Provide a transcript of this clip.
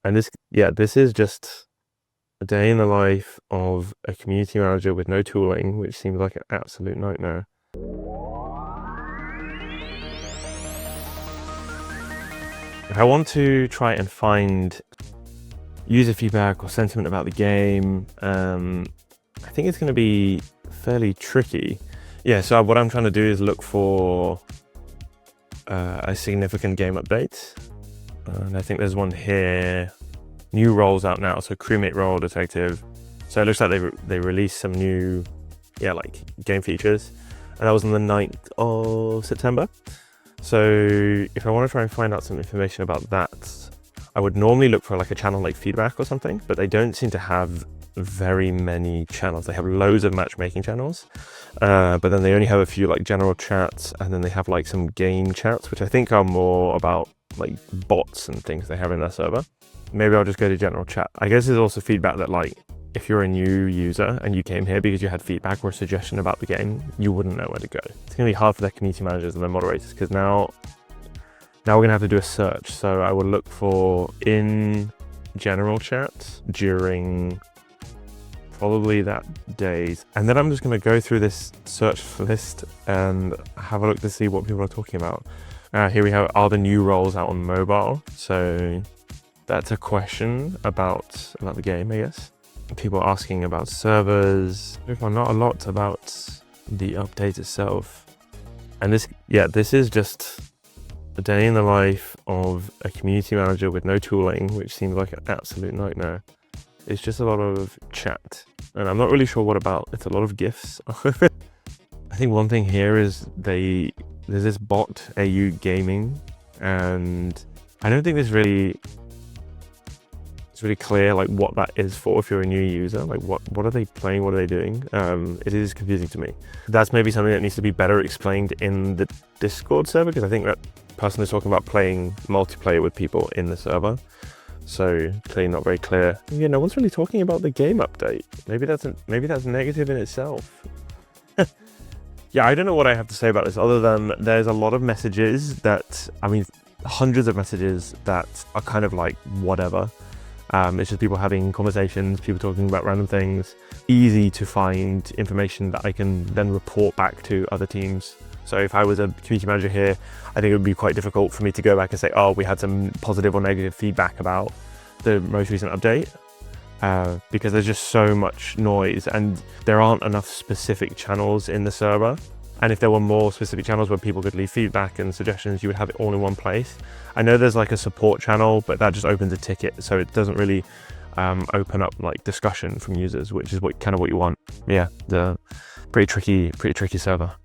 And this is just a day in the life of a community manager with no tooling, which seems like an absolute nightmare. If I want to try and find user feedback or sentiment about the game, I think it's going to be fairly tricky. Yeah, so what I'm trying to do is look for a significant game update. And I think there's one here. New roles out now, so crewmate role, detective. So it looks like they released some new, like game features. And that was on the 9th of September. So if I want to try and find out some information about that, I would normally look for like a channel like feedback or something, but they don't seem to have very many channels. They have loads of matchmaking channels, but then they only have a few like general chats, and then they have like some game chats, which I think are more about like bots and things they have in their server. Maybe I'll just go to general chat. I guess there's also feedback that like, if you're a new user and you came here because you had feedback or a suggestion about the game, you wouldn't know where to go. It's gonna be hard for their community managers and their moderators, because now we're gonna have to do a search. So I will look for in general chat during probably that days. And then I'm just gonna go through this search list and have a look to see what people are talking about. Here we have, are the new roles out on mobile? So that's a question about the game, I guess. People asking about servers. Not a lot about the update itself. And this is just a day in the life of a community manager with no tooling, which seems like an absolute nightmare. It's just a lot of chat, and I'm not really sure what about. It's a lot of GIFs. I think one thing here is there's this bot, AU Gaming, and I don't think it's really clear like what that is for if you're a new user. Like what are they playing, what are they doing? It is confusing to me. That's maybe something that needs to be better explained in the Discord server, because I think that person is talking about playing multiplayer with people in the server, so clearly not very clear. Yeah, no one's really talking about the game update. Maybe that's negative in itself. Yeah, I don't know what I have to say about this other than there's a lot of messages that, I mean, hundreds of messages that are kind of like whatever. It's just people having conversations, people talking about random things. Easy to find information that I can then report back to other teams. So if I was a community manager here, I think it would be quite difficult for me to go back and say, oh, we had some positive or negative feedback about the most recent update, because there's just so much noise and there aren't enough specific channels in the server. And if there were more specific channels where people could leave feedback and suggestions, you would have it all in one place. I know there's like a support channel, but that just opens a ticket, so it doesn't really open up like discussion from users, which is what you want. Yeah, the pretty tricky server.